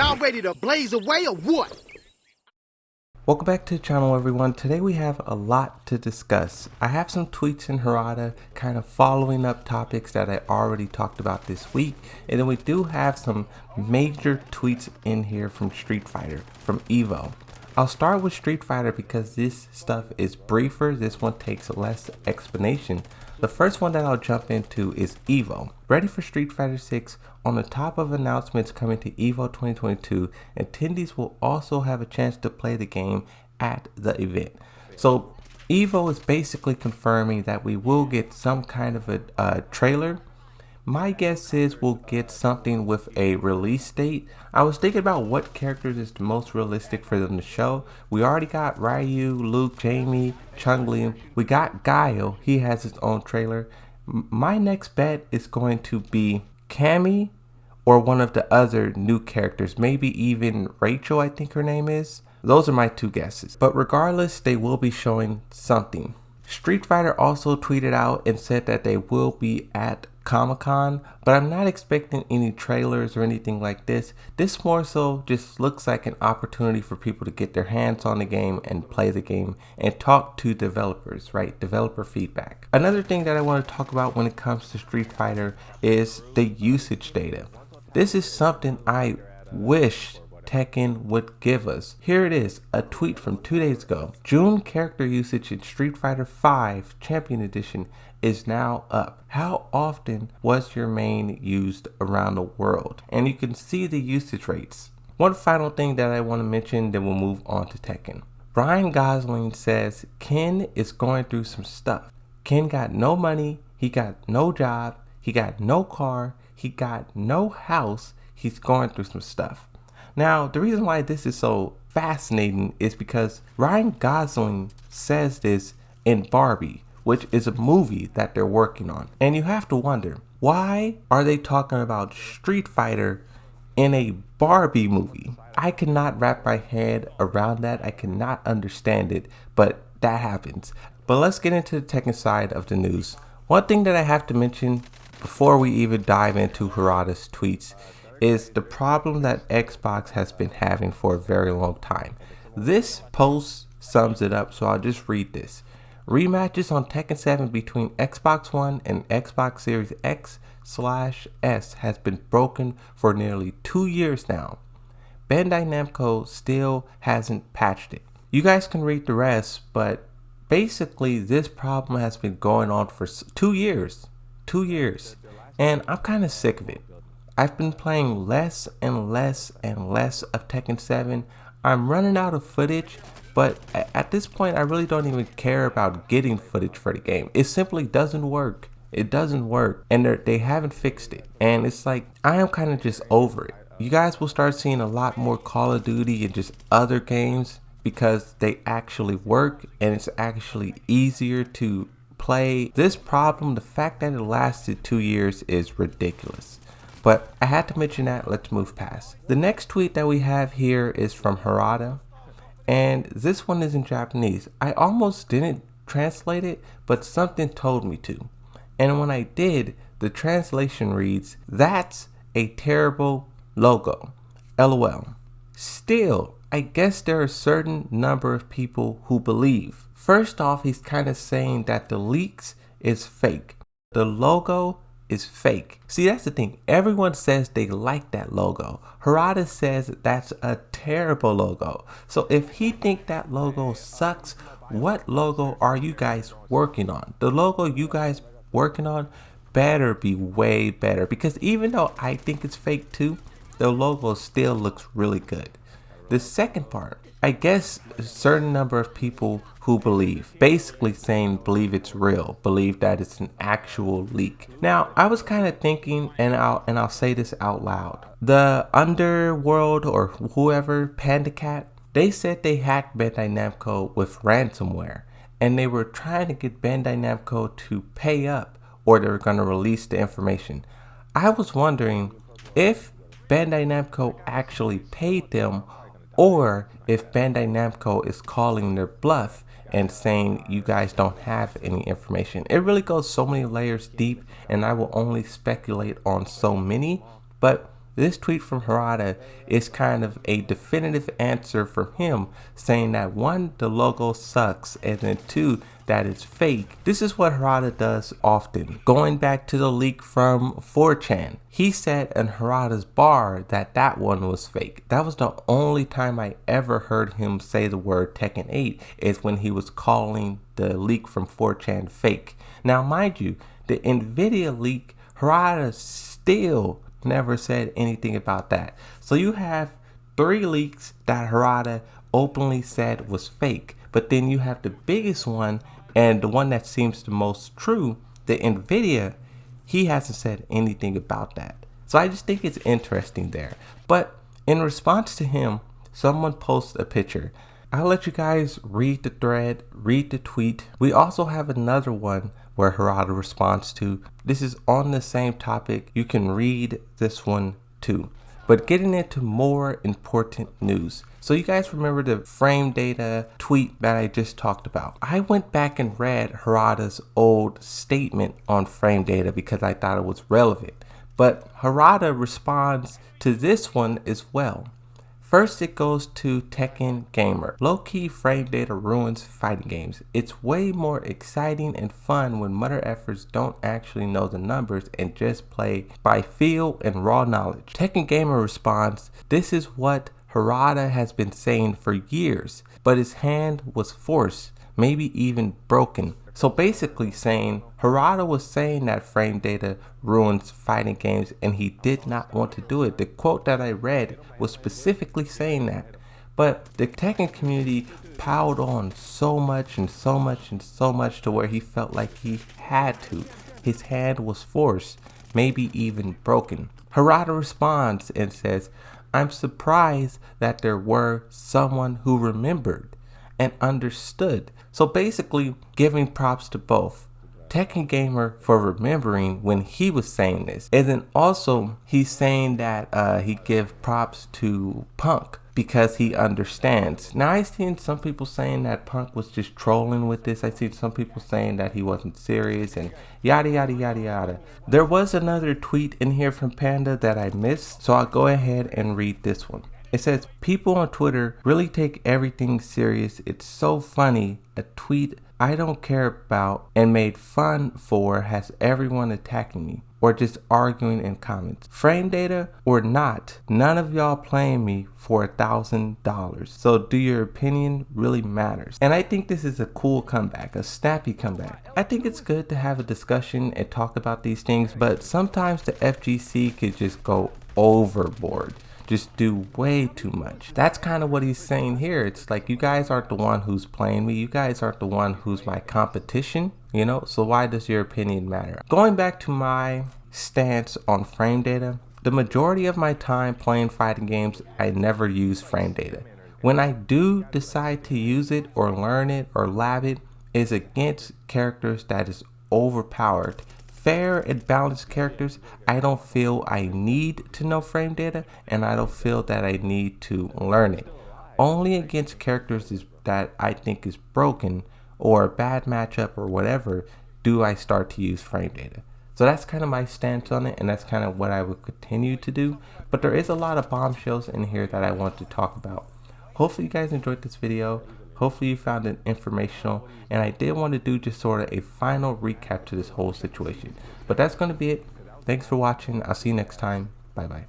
Y'all ready to blaze away or what? Welcome back to the channel, everyone. Today we have a lot to discuss. I have some tweets in Harada kind of following up topics that I already talked about this week, and then we do have some major tweets in here from Street Fighter, from EVO. I'll start with Street Fighter because this stuff is briefer. This one takes less explanation. The first one that I'll jump into is EVO. Ready for Street Fighter 6. On the top of announcements coming to EVO 2022, attendees will also have a chance to play the game at the event. So EVO is basically confirming that we will get some kind of a trailer. My guess is we'll get something with a release date. I was thinking about what characters is the most realistic for them to show. We already got Ryu, Luke, Jamie, Chun-Li. We got Guile. He has his own trailer. My next bet is going to be Cammy or one of the other new characters. Maybe even Rachel, I think her name is. Those are my two guesses. But regardless, they will be showing something. Street Fighter also tweeted out and said that they will be at Comic-Con, but I'm not expecting any trailers or anything like this. This more so just looks like an opportunity for people to get their hands on the game and play the game and talk to developers, right? Developer feedback. Another thing that I want to talk about when it comes to Street Fighter is the usage data. This is something I wish Tekken would give us. Here it is, a tweet from 2 days ago. June character usage in Street Fighter V Champion Edition is now up. How often was your main used around the world? And you can see the usage rates. One final thing that I want to mention, then we'll move on to Tekken. Ryan Gosling says Ken is going through some stuff. Ken got no money, he got no job, he got no car, he got no house, he's going through some stuff. Now, the reason why this is so fascinating is because Ryan Gosling says this in Barbie, which is a movie that they're working on. And you have to wonder, why are they talking about Street Fighter in a Barbie movie? I cannot wrap my head around that. I cannot understand it, but that happens. But let's get into the Tekken side of the news. One thing that I have to mention before we even dive into Harada's tweets is the problem that Xbox has been having for a very long time. This post sums it up, so I'll just read this. Rematches on Tekken 7 between Xbox One and Xbox Series X/S has been broken for nearly 2 years now. Bandai Namco still hasn't patched it. You guys can read the rest, but basically this problem has been going on for 2 years. 2 years. And I'm kind of sick of it. I've been playing less and less and less of Tekken 7. I'm running out of footage, but at this point I really don't even care about getting footage for the game. It simply doesn't work. It doesn't work, and they haven't fixed it. And it's like, I am kind of just over it. You guys will start seeing a lot more Call of Duty and just other games because they actually work and it's actually easier to play. This problem, the fact that it lasted 2 years is ridiculous. But I had to mention that. Let's move past. The next tweet that we have here is from Harada, and this one is in Japanese. I almost didn't translate it, but something told me to. And when I did, the translation reads, "That's a terrible logo. LOL. Still, I guess there are a certain number of people who believe." First off, he's kind of saying that the leaks is fake. The logo is fake. See, that's the thing. Everyone says they like that logo. Harada says that's a terrible logo. So if he think that logo sucks, what logo are you guys working on? The logo you guys working on better be way better, because even though I think it's fake too, the logo still looks really good. The second part, I guess a certain number of people who believe, basically saying believe it's real, believe that it's an actual leak. Now, I was kind of thinking, and I'll say this out loud. The Underworld or whoever, Panda Cat, they said they hacked Bandai Namco with ransomware, and they were trying to get Bandai Namco to pay up or they were going to release the information. I was wondering if Bandai Namco actually paid them, or if Bandai Namco is calling their bluff and saying you guys don't have any information. It really goes so many layers deep, and I will only speculate on so many, but this tweet from Harada is kind of a definitive answer from him, saying that one, the logo sucks, and then two, that it's fake. This is what Harada does often. Going back to the leak from 4chan, he said in Harada's bar that that one was fake. That was the only time I ever heard him say the word Tekken 8, is when he was calling the leak from 4chan fake. Now mind you, the Nvidia leak, Harada still never said anything about that. So you have 3 leaks that Harada openly said was fake, but then you have the biggest one and the one that seems the most true, the Nvidia, he hasn't said anything about that. So I just think it's interesting there. But in response to him, someone posts a picture. I'll let you guys read the thread, read the tweet. We also have another one where Harada responds to. This is on the same topic. You can read this one too. But getting into more important news. So you guys remember the frame data tweet that I just talked about? I went back and read Harada's old statement on frame data because I thought it was relevant. But Harada responds to this one as well. First, it goes to Tekken Gamer. Low-key frame data ruins fighting games. It's way more exciting and fun when modder efforts don't actually know the numbers and just play by feel and raw knowledge. Tekken Gamer responds, this is what Harada has been saying for years, but his hand was forced, maybe even broken. So basically saying, Harada was saying that frame data ruins fighting games and he did not want to do it. The quote that I read was specifically saying that. But the Tekken community piled on so much and so much and so much to where he felt like he had to. His hand was forced, maybe even broken. Harada responds and says, I'm surprised that there were someone who remembered and understood. So basically giving props to both Tekken Gamer for remembering when he was saying this, and then also he's saying that he give props to Punk because he understands. Now I've seen some people saying that Punk was just trolling with this. I've seen some people saying that he wasn't serious and yada yada yada yada. There was another tweet in here from Panda that I missed, so I'll go ahead and read this one. It says, people on Twitter really take everything serious. It's so funny. A tweet I don't care about and made fun for has everyone attacking me or just arguing in comments. Frame data or not, none of y'all playing me for $1,000. So do your opinion really matters? And I think this is a cool comeback, a snappy comeback. I think it's good to have a discussion and talk about these things, but sometimes the FGC could just go overboard. Just do way too much. That's kind of what he's saying here. It's like, you guys aren't the one who's playing me. You guys aren't the one who's my competition, you know? So why does your opinion matter? Going back to my stance on frame data, the majority of my time playing fighting games, I never use frame data. When I do decide to use it or learn it or lab it, is against characters that is overpowered. Fair and balanced characters, I don't feel I need to know frame data, and I don't feel that I need to learn it. Only against characters that I think is broken or a bad matchup or whatever do I start to use frame data. So that's kind of my stance on it, and that's kind of what I would continue to do. But there is a lot of bombshells in here that I want to talk about. Hopefully you guys enjoyed this video. Hopefully you found it informational, and I did want to do just sort of a final recap to this whole situation. But that's going to be it. Thanks for watching. I'll see you next time. Bye bye.